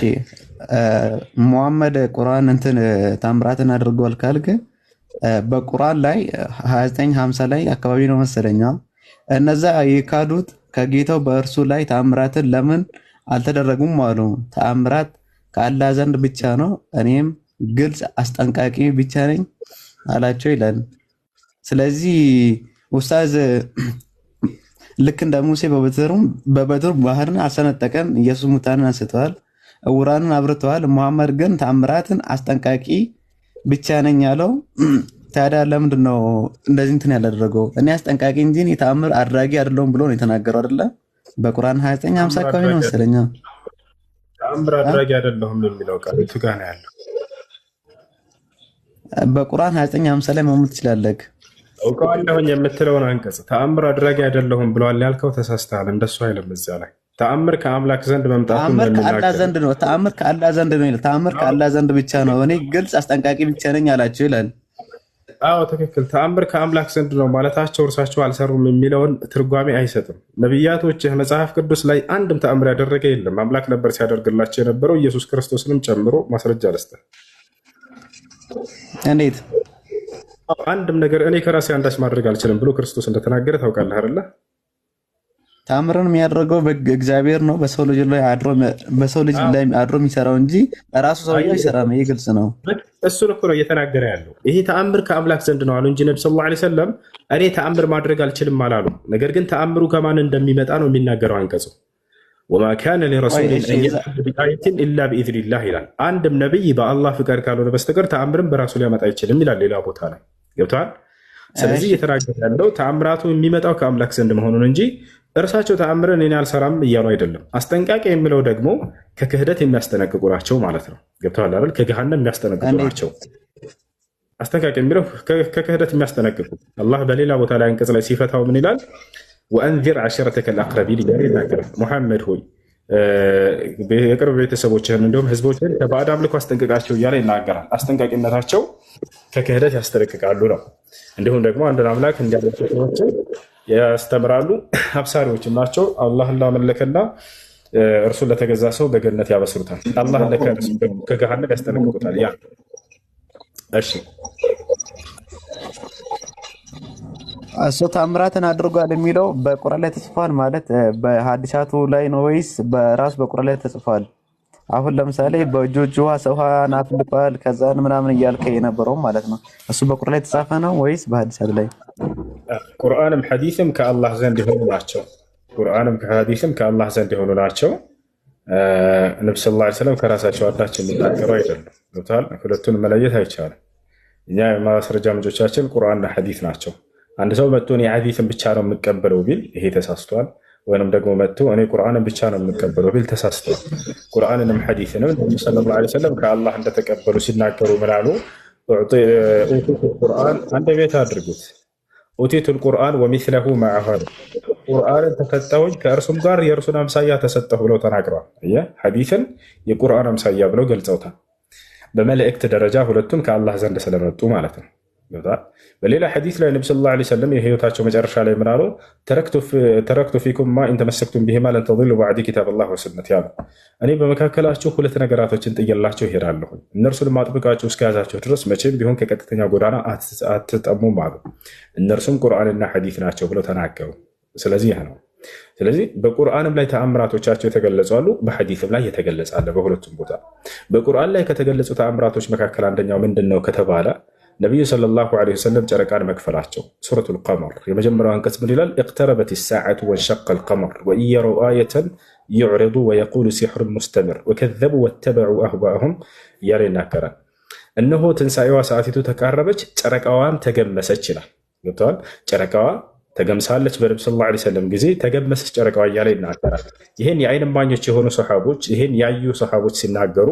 ሙሐመድ ቁርአን ተአምራትን አድርጓል ካልክ በቁርአን ላይ 2950 ላይ አካባቢ ነው መሰለኛ እነዛ የካዱት ከጌታው በእርሱ ላይ ተአምራትን ለምን አልተደረጉም አሉ። ተአምራት ከአላህ ዘንድ ብቻ ነው፣ እኔም ግልጽ አስጠንቃቂ ብቻ ነኝ አላቸው ይላል። ስለዚህ ኡስታዝ ልክ እንደ ሙሴ በበትሩ ባህርን አሰነጠቀን፣ ኢየሱስ ሙታንን አንስተዋል፣ እውራንን አብርተዋል። ሙሐመድ ግን ተአምራትን አስጠንቃቂ ብቻ ነኝ ያለው ታዲያ ለምንድን ነው እንደዚህ እንትን ያላደረገው? እኔ አስጠንቃቂ እንጂ እኔ ተአምር አድራጊ አይደለሁም ብሎ ነው የተናገረው አይደለ? በቁርአን 2950 አካባቢ ነው መሰለኝ። ተአምር አድራጊ አይደለሁም የሚለው ቃል የቱ ጋር ነው ያለው? በቁርአን 2950 ላይ መሙት ትችላለህ። እውቀዋለሁኝ የምትለውን አንቀጽ ተአምር አድራጊ አይደለሁም ብለዋል ያልከው ተሳስተሃል። እንደሱ አይልም። እዚያ ላይ ተአምር ከአምላክ ዘንድ መምጣቱ ተአምር ከአላህ ዘንድ ነው። ተአምር ከአላህ ዘንድ ነው ይላል። ተአምር ከአላህ ዘንድ ብቻ ነው፣ እኔ ግልጽ አስጠንቃቂ ብቻ ነኝ አላቸው ይላል። አዎ ትክክል። ተአምር ከአምላክ ዘንድ ነው ማለታቸው እርሳቸው አልሰሩም የሚለውን ትርጓሜ አይሰጥም። ነቢያቶችህ መጽሐፍ ቅዱስ ላይ አንድም ተአምር ያደረገ የለም። አምላክ ነበር ሲያደርግላቸው የነበረው፣ ኢየሱስ ክርስቶስንም ጨምሮ ማስረጃ ልስጥህ። እንዴት? አንድም ነገር እኔ ከራሴ አንዳች ማድረግ አልችልም ብሎ ክርስቶስ እንደተናገረ ታውቃለህ አይደለ? ተአምርን የሚያደርገው እግዚአብሔር ነው፣ በሰው ልጅ ላይ አድሮ የሚሰራው እንጂ ራሱ ሰውዬው አይሰራም። ይሄ ግልጽ ነው። እሱን እኮ ነው እየተናገረ ያለው። ይሄ ተአምር ከአምላክ ዘንድ ነው አሉ እንጂ ነብዩ ሰለላሁ ዐለይሂ ወሰለም እኔ ተአምር ማድረግ አልችልም አላሉ። ነገር ግን ተአምሩ ከማን እንደሚመጣ ነው የሚናገረው አንቀጹ። ወማ ካነ ሊረሱሊን አን የእቲ ቢአየቲን ኢላ ቢኢዝኒላህ ይላል። አንድም ነብይ በአላህ ፍቃድ ካልሆነ በስተቀር ተአምርን በራሱ ሊያመጣ አይችልም ይላል ሌላ ቦታ ላይ። ገብተዋል? ስለዚህ እየተናገረ ያለው ተአምራቱ የሚመጣው ከአምላክ ዘንድ መሆኑን እንጂ እርሳቸው ተአምርን እኔ አልሰራም እያሉ አይደለም። አስጠንቃቂ የሚለው ደግሞ ከክህደት የሚያስጠነቅቁ ናቸው ማለት ነው። ገብተዋል አይደል? ከገሃነም የሚያስጠነቅቁ ናቸው። አስጠንቃቂ የሚለው ከክህደት የሚያስጠነቅቁ። አላህ በሌላ ቦታ ላይ አንቀጽ ላይ ሲፈታው ምን ይላል? ወአንዚር ዓሽረተከ አልአቅረቢን እያለ ይናገራል። ሙሐመድ ሆይ የቅርብ ቤተሰቦችህን እንዲሁም ህዝቦችን ከባዕድ አምልኮ አስጠንቅቃቸው እያለ ይናገራል። አስጠንቃቂነታቸው ከክህደት ያስጠነቅቃሉ ነው። እንዲሁም ደግሞ አንድን አምላክ እንዲያመልኩ ሰዎችን ያስተምራሉ። አብሳሪዎችም ናቸው። አላህን ላመለከና እርሱን ለተገዛ ሰው በገነት ያበስሩታል። አላህን ከገሃነም ያስጠነቅቁታል። ያ እሺ እሱ ታምራትን አድርጓል የሚለው በቁርአን ላይ ተጽፏል ማለት በሐዲሳቱ ላይ ነው ወይስ በራሱ በቁርአን ላይ ተጽፏል? አሁን ለምሳሌ በእጆቹ ሰውሃን አፍልቋል ከዛን ምናምን እያልከ የነበረው ማለት ነው። እሱ በቁርአን ላይ የተጻፈ ነው ወይስ በሐዲሳት ላይ? ቁርአንም ሐዲስም ከአላህ ዘንድ የሆኑ ናቸው። ቁርአንም ከሐዲስም ከአላህ ዘንድ የሆኑ ናቸው። ነብዩ ሰለላሁ ዐለይሂ ወሰለም ከራሳቸው አንዳች የሚናገሩ አይደሉም። ሁለቱን መለየት አይቻልም። እኛ የማስረጃ ምንጮቻችን ቁርአንና ሐዲስ ናቸው። አንድ ሰው መጥቶ እኔ ሐዲስን ብቻ ነው የምቀበለው ቢል ይሄ ተሳስቷል። ወይንም ደግሞ መጥቶ እኔ ቁርአንን ብቻ ነው የምቀበለው ቢል ተሳስቷል። ቁርአንንም ሐዲስንም ነብዩ ሰለላሁ ዐለይሂ ወሰለም ከአላህ እንደተቀበሉ ሲናገሩ ምን አሉ? ኡቲቱ ቁርአን አንድ ቤት አድርጉት። ኡቲቱ ቁርአን ወሚስለሁ መዐሁ ቁርአንን ተሰጠሁኝ ከእርሱም ጋር የእርሱን አምሳያ ተሰጠሁ ብለው ተናግረዋል። ሐዲስን የቁርአን አምሳያ ብለው ገልጸውታል። በመልእክት ደረጃ ሁለቱም ከአላህ ዘንድ ስለመጡ ማለት ነው። በሌላ ሐዲስ ላይ ነብዩ ሰለላሁ ዐለይሂ ወሰለም የህይወታቸው መጨረሻ ላይ ምን አሉ? ተረክቱ ፊኩም ማ ኢን ተመሰክቱም ቢሂማ ለን ተضሉ በዕዲ ኪታበላህ ወሱነቲ ያሉ። እኔ በመካከላችሁ ሁለት ነገራቶችን ጥዬላችሁ እሄዳለሁ፣ እነርሱንም አጥብቃችሁ እስከያዛችሁ ድረስ መቼም ቢሆን ከቀጥተኛ ጎዳና አትጠሙም አሉ። እነርሱም ቁርአንና ሐዲስ ናቸው ብለው ተናገሩ። ስለዚህ ይህ ነው። ስለዚህ በቁርአንም ላይ ተአምራቶቻቸው የተገለጹ አሉ፣ በሐዲስም ላይ የተገለጸ አለ። በሁለቱም ቦታ በቁርአን ላይ ከተገለጹ ተአምራቶች መካከል አንደኛው ምንድን ነው ከተባለ ነቢዩ ሰለላሁ ዐለይሂ ወሰለም ጨረቃን መክፈላቸው። ሱረቱል ቀመር የመጀመሪያው አንቀጽ ምን ይላል? ኢቅተረበት ሰዓቱ ወንሸቀል ቀመር ወኢን የረው አየተን ዩዕሪዱ ወየቁሉ ሲሕሩን ሙስተምር ወከዘቡ ወተበዑ አህዋአሁም እያለ ይናገራል። እነሆ ትንሣኤዋ ሰዓቲቱ ተቃረበች፣ ጨረቃዋም ተገመሰች ይላል። ገብተዋል። ጨረቃዋ ተገምሳለች። በነብዩ ሰለላሁ ዐለይሂ ወሰለም ጊዜ ተገመሰች ጨረቃዋ እያለ ይናገራል። ይህን የአይን እማኞች የሆኑ ሰሓቦች ይህን ያዩ ሰሓቦች ሲናገሩ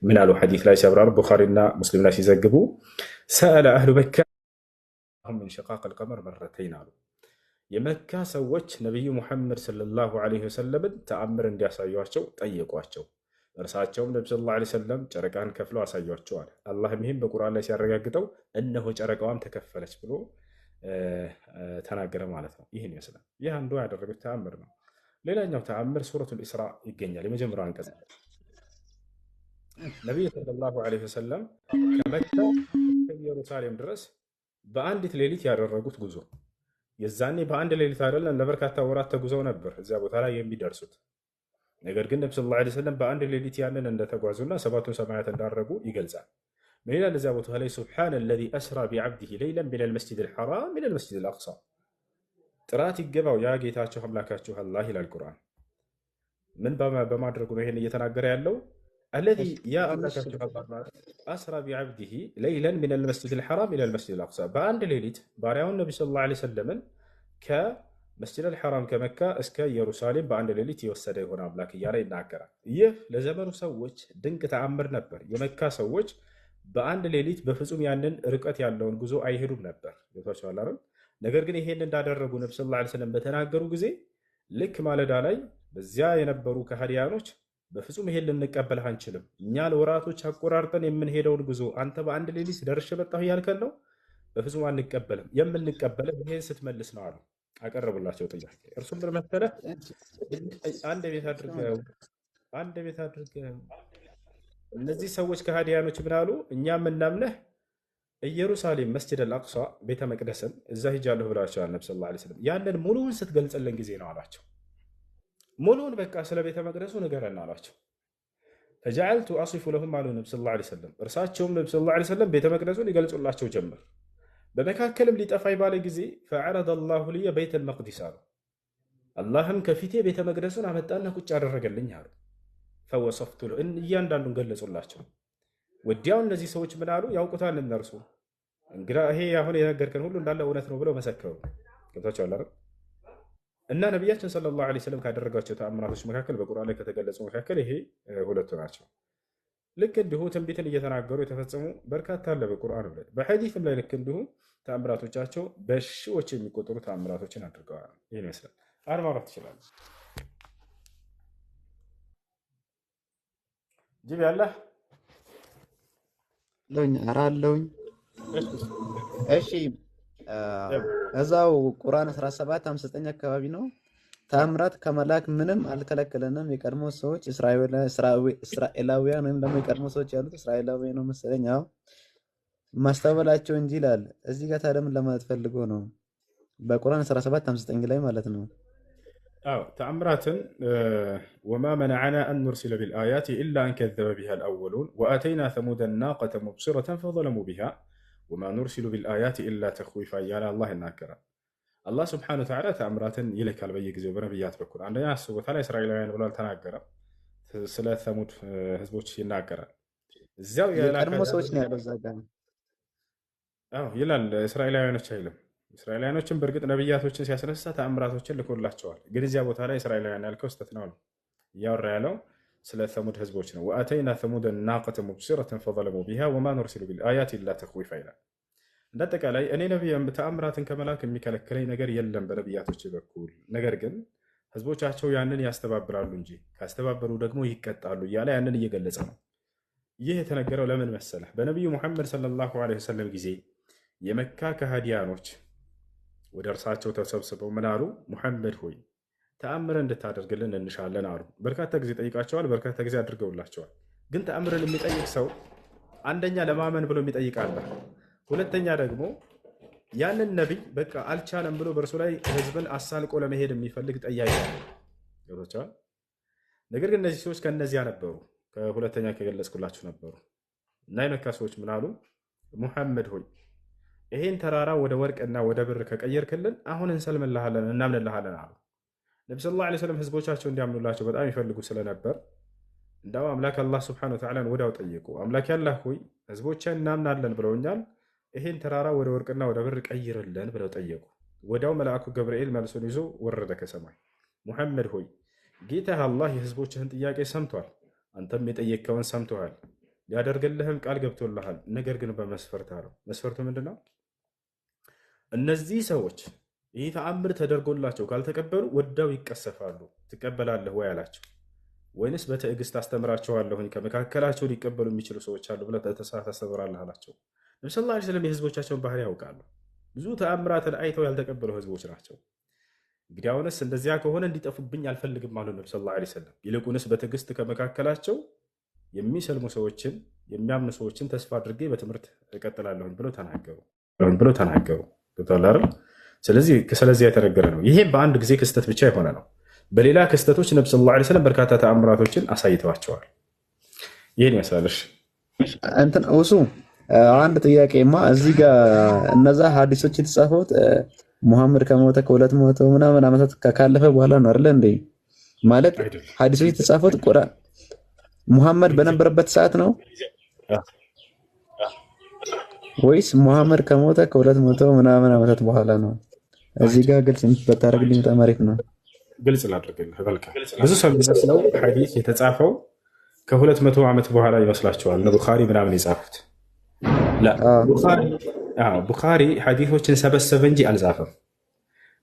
ምን አሉ? ሐዲስ ላይ ሲያብራሩ ቡኻሪና ሙስሊም ላይ ሲዘግቡ ሰአለ አህሉ መካ ሚን ሸቃቅ አልቀመር መረተይን አሉ። የመካ ሰዎች ነቢዩ ሙሐመድ ሰለላሁ ዐለይሂ ወሰለምን ተአምር እንዲያሳዩቸው ጠየቋቸው። እርሳቸውም ነብዩ ሰለላሁ ዐለይሂ ወሰለም ጨረቃን ከፍለው አሳዩቸዋል። አላህም ይህም በቁርአን ላይ ሲያረጋግጠው እነሆ ጨረቃዋም ተከፈለች ብሎ ተናገረ ማለት ነው። ይህን ይመስላል። ይህ አንዱ ያደረጉት ተአምር ነው። ሌላኛው ተአምር ሱረቱል ኢስራ ይገኛል። የመጀመሪያው አንቀጽ ነቢዩ ሰለላሁ ዐለይሂ ወሰለም ከመካ ኢየሩሳሌም ድረስ በአንዲት ሌሊት ያደረጉት ጉዞ፣ የዛኔ በአንድ ሌሊት አይደለም ለበርካታ ወራት ተጉዘው ነበር እዚያ ቦታ ላይ የሚደርሱት። ነገር ግን ነብዩ ሰለላሁ ዐለይሂ ወሰለም በአንድ ሌሊት ያንን እንደተጓዙና ሰባቱን ሰማያት እንዳረጉ ይገልጻል። ምን ይላል እዚያ ቦታ ላይ? ሱብሓነ አለዚ አስራ ቢዐብዲሂ ለይለን ሚነል መስጂዲል ሐራም ኢለል መስጂዲል አቅሳ። ጥራት ይገባው ያ ጌታችሁ አምላካችሁ አላህ ይላል ቁርአን። ምን በማድረጉ ነው ይሄን እየተናገረ ያለው? አለዚ ያ አምላካችሁ አላህ አስራ ቢዐብዲሂ ለይለን ሚነል መስጂዲል ሐራም ኢለል መስጂዲል አቅሳ፣ በአንድ ሌሊት ባሪያውን ነብዩ ሰለላሁ ዐለይሂ ወሰለምን ከመስጂዲል ሐራም ከመካ እስከ ኢየሩሳሌም በአንድ ሌሊት የወሰደ የሆነ አምላክ እያለ ይናገራል። ይህ ለዘመኑ ሰዎች ድንቅ ተአምር ነበር። የመካ ሰዎች በአንድ ሌሊት በፍጹም ያንን ርቀት ያለውን ጉዞ አይሄዱም ነበር። ገብቷቸዋል አይደል? ነገር ግን ይሄን እንዳደረጉ ነብዩ ሰለላሁ ዐለይሂ ወሰለም በተናገሩ ጊዜ ልክ ማለዳ ላይ በዚያ የነበሩ ከሃዲያኖች በፍጹም ይሄን ልንቀበልህ አንችልም፣ እኛ ለወራቶች አቆራርጠን የምንሄደውን ጉዞ አንተ በአንድ ሌሊት ደርሼ መጣሁ እያልከን ነው፣ በፍጹም አንቀበልም፣ የምንቀበልህ ይሄን ስትመልስ ነው አሉ። አቀረቡላቸው ጥያቄ። እርሱም ምን መሰለህ? አንድ ቤት አድርገህ እነዚህ ሰዎች ከሃዲያኖች ምን አሉ? እኛ የምናምነህ ኢየሩሳሌም መስጂድ አልአቅሷ ቤተ መቅደስን እዛ ሂጃለሁ ብላቸዋል ነብዩ ሰለላሁ ዐለይሂ ወሰለም። ያንን ሙሉውን ስትገልጽልን ጊዜ ነው አላቸው። ሙሉውን በቃ ስለ ቤተ መቅደሱ ንገረን አሏቸው። ፈጀዐልቱ አሲፉ ለሁም አሉ ነብዩ ሰለላሁ ዐለይሂ ወሰለም። እርሳቸውም ነብዩ ሰለላሁ ዐለይሂ ወሰለም ቤተ መቅደሱን ይገልጹላቸው ጀመር። በመካከልም ሊጠፋኝ ባለ ጊዜ ፈዐረደ አላሁ ልየ በይተል መቅዲስ አሉ። አላህም ከፊቴ ቤተ መቅደሱን አመጣና ቁጭ አደረገልኝ አሉ። ፈወሰፍቱ እያንዳንዱን ገለጹላቸው። ወዲያው እነዚህ ሰዎች ምን አሉ? ያውቁታል እነርሱ እንግዳ ይሄ አሁን የነገርከን ሁሉ እንዳለ እውነት ነው ብለው መሰከሩ። ገብታችኋል አይደል? እና ነቢያችን ሰለላሁ ዐለይሂ ወሰለም ካደረጋቸው ተአምራቶች መካከል በቁርአን ላይ ከተገለጹ መካከል ይሄ ሁለቱ ናቸው። ልክ እንዲሁ ትንቢትን እየተናገሩ የተፈጸሙ በርካታ አለ በቁርአን ላይ፣ በሐዲስም ላይ ልክ እንዲሁ ተአምራቶቻቸው በሺዎች የሚቆጠሩ ተአምራቶችን አድርገዋል። ይህን ይመስላል። አርማራት ትችላለ ጅብ ያለህ አለውኝ። እሺ እዛው ቁርአን 17:59 አካባቢ ነው። ተአምራት ከመላክ ምንም አልከለከለንም። የቀድሞ ሰዎች እስራኤላውያን ወይም ደግሞ የቀድሞ ሰዎች ያሉት እስራኤላውያን ነው መሰለኝ። አዎ ማስተባበላቸው እንጂ ይላል እዚህ ጋር። ታዲያ ምን ለማለት ፈልጎ ነው? በቁርአን 17:59 ላይ ማለት ነው። تأمرات وما منعنا أن نرسل بالآيات إلا أن كذب بها الأولون وآتينا ثمود الناقة مبصرة فظلموا بها وما نرسل بالآيات إلا تخويفا يا الله الناكرة الله سبحانه وتعالى تأمرات يلك على بيك زي بنبيات بكون عندنا سوى ثلاث إسرائيليين ولا تناكرة سلا ثمود هزبوش يناكرة الزاوية የቀድሞ ሰዎች ነው ያለው እዛ ጋር ይላል እስራኤላውያኖች አይልም። እስራኤላውያኖችን በእርግጥ ነብያቶችን ሲያስነሳ ተአምራቶችን ልኮላቸዋል። ግን እዚያ ቦታ ላይ እስራኤላውያን ያልከው ስተት ነው እያወራ ያለው ስለ ተሙድ ህዝቦች ነው። ወአተይና ተሙድ ናቀተ ሙብሲረተን ፈዘለሙ ቢሃ ወማ ኑርሲሉ ቢልአያት ኢላ ተኽዊፋ ይላል። እንዳጠቃላይ እኔ ነቢይም ተአምራትን ከመላክ የሚከለክለኝ ነገር የለም በነቢያቶች በኩል ነገር ግን ህዝቦቻቸው ያንን ያስተባብራሉ እንጂ ካስተባበሩ ደግሞ ይቀጣሉ እያለ ያንን እየገለጸ ነው። ይህ የተነገረው ለምን መሰለህ? በነቢዩ ሙሐመድ ሰለላሁ ዐለይሂ ወሰለም ጊዜ የመካ ከሃዲያኖች ወደ እርሳቸው ተሰብስበው ምን አሉ? ሙሐመድ ሆይ ተአምር እንድታደርግልን እንሻለን አሉ። በርካታ ጊዜ ጠይቃቸዋል፣ በርካታ ጊዜ አድርገውላቸዋል። ግን ተአምርን የሚጠይቅ ሰው አንደኛ ለማመን ብሎ የሚጠይቅ አለ፣ ሁለተኛ ደግሞ ያንን ነቢይ በቃ አልቻለም ብሎ በእርሱ ላይ ህዝብን አሳልቆ ለመሄድ የሚፈልግ ጠያቂ ገብቶቻል። ነገር ግን እነዚህ ሰዎች ከእነዚያ ነበሩ፣ ከሁለተኛ ከገለጽኩላችሁ ነበሩ እና የመካ ሰዎች ምን አሉ? ሙሐመድ ሆይ ይሄን ተራራ ወደ ወርቅና ወደ ብር ከቀየርክልን አሁን እንሰልምልሃለን እናምንልሃለን አሉ። ነቢ ሰለላሁ ዐለይሂ ወሰለም ህዝቦቻቸው እንዲያምኑላቸው በጣም ይፈልጉ ስለነበር እንዳው አምላክ አላህ ሱብሓነሁ ወተዓላን ወዲያው ጠየቁ። አምላክ ያላህ ሆይ ህዝቦችን እናምናለን ብለውኛል፣ ይሄን ተራራ ወደ ወርቅና ወደ ብር ቀይርልን ብለው ጠየቁ። ወዲያው መልአኩ ገብርኤል መልሱን ይዞ ወረደ ከሰማይ። ሙሐመድ ሆይ ጌታህ አላህ የህዝቦችህን ጥያቄ ሰምቷል፣ አንተም የጠየቅከውን ሰምቶሃል፣ ሊያደርግልህም ቃል ገብቶልሃል። ነገር ግን በመስፈርት አለው። መስፈርቱ ምንድነው? እነዚህ ሰዎች ይህ ተአምር ተደርጎላቸው ካልተቀበሉ ወዳው ይቀሰፋሉ። ትቀበላለህ ወይ አላቸው። ወይንስ በትዕግስት አስተምራቸዋለሁኝ ከመካከላቸው ሊቀበሉ የሚችሉ ሰዎች አሉ ብለህ በተስፋ ታስተምራለህ አላቸው። ነቢ ሰለላሁ ዐለይሂ ወሰለም የህዝቦቻቸውን ባህሪ ያውቃሉ። ብዙ ተአምራትን አይተው ያልተቀበሉ ህዝቦች ናቸው። እንግዲህ አሁንስ እንደዚያ ከሆነ እንዲጠፉብኝ አልፈልግም አሉ ነቢ ሰለላሁ ዐለይሂ ወሰለም። ይልቁንስ በትዕግስት ከመካከላቸው የሚሰልሙ ሰዎችን የሚያምኑ ሰዎችን ተስፋ አድርጌ በትምህርት እቀጥላለሁኝ ብለው ተናገሩ። ገብቶሃል አይደል? ስለዚህ የተነገረ ነው። ይሄም በአንድ ጊዜ ክስተት ብቻ የሆነ ነው። በሌላ ክስተቶች ነቢ ሰለላሁ ዐለይሂ ወሰለም በርካታ ተአምራቶችን አሳይተዋቸዋል። ይህን ይመስላለሽ እንትን እሱ አንድ ጥያቄማ እዚህ ጋር እነዛ ሀዲሶች የተጻፉት ሙሐመድ ከሞተ ከ200 ምናምን ዓመታት ካለፈ በኋላ ነው አይደል እንዴ? ማለት ሀዲሶች የተጻፉት ቁርአን ሙሐመድ በነበረበት ሰዓት ነው ወይስ ሙሐመድ ከሞተ ከ200 ምናምን ዓመታት በኋላ ነው? እዚህ ጋር ግልጽ ብታደርግልኝ በጣም አሪፍ ነው። ግልጽ ላድርግልህ። ብዙ ሰው የሚመስለው ሐዲስ የተጻፈው ከ200 ዓመት በኋላ ይመስላችኋል። ቡኻሪ ምናምን የጻፉት ቡኻሪ ሐዲሶችን ሰበሰበ እንጂ አልጻፈም።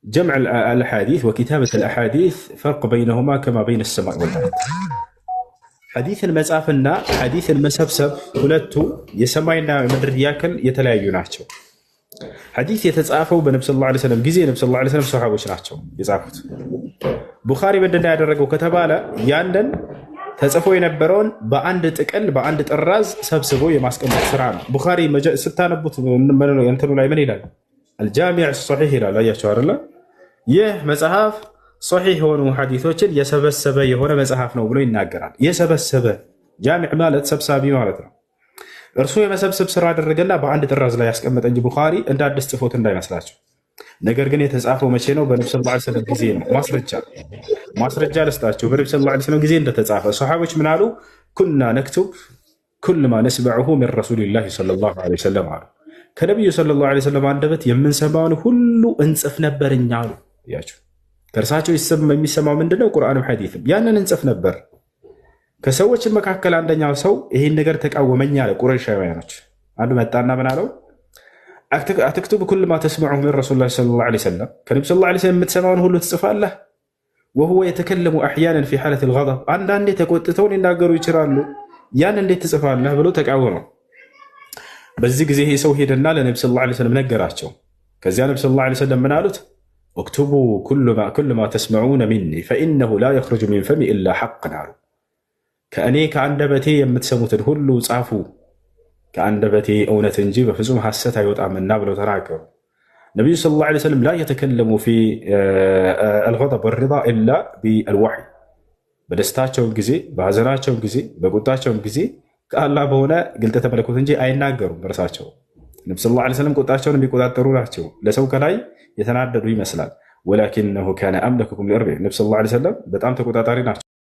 ጀምዕ አልሐዲስ ወኪታበት አልአሐዲስ ፈርቅ በይነሁማ ከማ በይነ ሰማይ ወልአርድ። ሐዲስን መጻፍና ሐዲስን መሰብሰብ ሁለቱ የሰማይና ምድር ያክል የተለያዩ ናቸው። ሐዲስ የተጻፈው በነብዩ ሰለላሁ ዐለይሂ ወሰለም ጊዜ ነብዩ ሰለላሁ ዐለይሂ ወሰለም ሰሃቦች ናቸው የጻፉት። ቡኻሪ ምንድን ነው ያደረገው ከተባለ ያንን ተጽፎ የነበረውን በአንድ ጥቅል በአንድ ጥራዝ ሰብስቦ የማስቀመጥ ስራ ነው። ቡኻሪ ስታነቡት እንትኑ ላይ ምን ይላል? አልጃሚዕ ሶሒህ ይላል። አያቸው አይደለ? ይህ መጽሐፍ ሶሒህ የሆኑ ሐዲሶችን የሰበሰበ የሆነ መጽሐፍ ነው ብሎ ይናገራል። የሰበሰበ ጃሚዕ ማለት ሰብሳቢ ማለት ነው። እርሱ የመሰብሰብ ስራ አደረገና በአንድ ጥራዝ ላይ ያስቀመጠ እንጂ ቡኻሪ እንደ አዲስ ጽፎት እንዳይመስላቸው። ነገር ግን የተጻፈው መቼ ነው? በነብዩ ሰለላሁ ዐለይሂ ወሰለም ጊዜ ነው። ማስረጃ ልስጣቸው። በነብዩ ሰለላሁ ዐለይሂ ወሰለም ጊዜ እንደተጻፈ ሰሃቦች ምን አሉ? ኩና ነክቱብ ኩል ማ ነስመዑሁ ሚን ረሱሊላሂ ሰለላሁ ዐለይሂ ወሰለም አሉ። ከነብዩ ሰለላሁ ዐለይሂ ወሰለም አንደበት የምንሰማውን ሁሉ እንጽፍ ነበር እኛ አሉ። ያቸው ከእርሳቸው የሚሰማው ምንድነው? ቁርአንም ሐዲስም ያንን እንጽፍ ነበር። ከሰዎች መካከል አንደኛው ሰው ይሄን ነገር ተቃወመኝ አለ። ቁረይሻውያኖች አንዱ መጣና ምን አለው? አትክቱብ ኩል ማ ተስመዑሁ ሚን ረሱሊላሂ ሰለላሁ ዐለይሂ ወሰለም፣ ከነብዩ ሰለላሁ ዐለይሂ ወሰለም የምትሰማውን ሁሉ ትጽፋለህ። ወሁወ የተከለሙ አሕያናን ፊ ሐለት አልገضብ፣ አንዳንዴ ተቆጥተው ሊናገሩ ይችላሉ፣ ያን እንዴት ትጽፋለህ ብሎ ተቃወመው። በዚህ ጊዜ ይሄ ሰው ሄደና ለነብዩ ሰለላሁ ዐለይሂ ወሰለም ነገራቸው። ከዚያ ነብዩ ሰለላሁ ዐለይሂ ወሰለም ምን አሉት? እክቱቡ ኩል ማ ተስመዑነ ሚኒ ፈኢነሁ ላ የኽሩጁ ሚን ፈሚ ኢላ ሐቅን አሉ። ከእኔ ከአንደበቴ የምትሰሙትን ሁሉ ጻፉ፣ ከአንደበቴ እውነት እንጂ በፍጹም ሐሰት አይወጣምና ብለው ተናገሩ። ነቢዩ ሰለላሁ ዐለይሂ ወሰለም ላ የተከለሙ ፊ አልገضብ ወሪዳ ኢላ ቢአልወሕይ በደስታቸውም ጊዜ በሀዘናቸውም ጊዜ በቁጣቸውም ጊዜ ከአላህ በሆነ ግልጠተ መለኮት እንጂ አይናገሩም። እርሳቸው ነቢ ሰለላሁ ዐለይሂ ወሰለም ቁጣቸውን የሚቆጣጠሩ ናቸው። ለሰው ከላይ የተናደዱ ይመስላል። ወላኪነሁ ካነ አምለከኩም ሊአርዲህ ነቢ ሰለላሁ ዐለይሂ ወሰለም በጣም ተቆጣጣሪ ናቸው።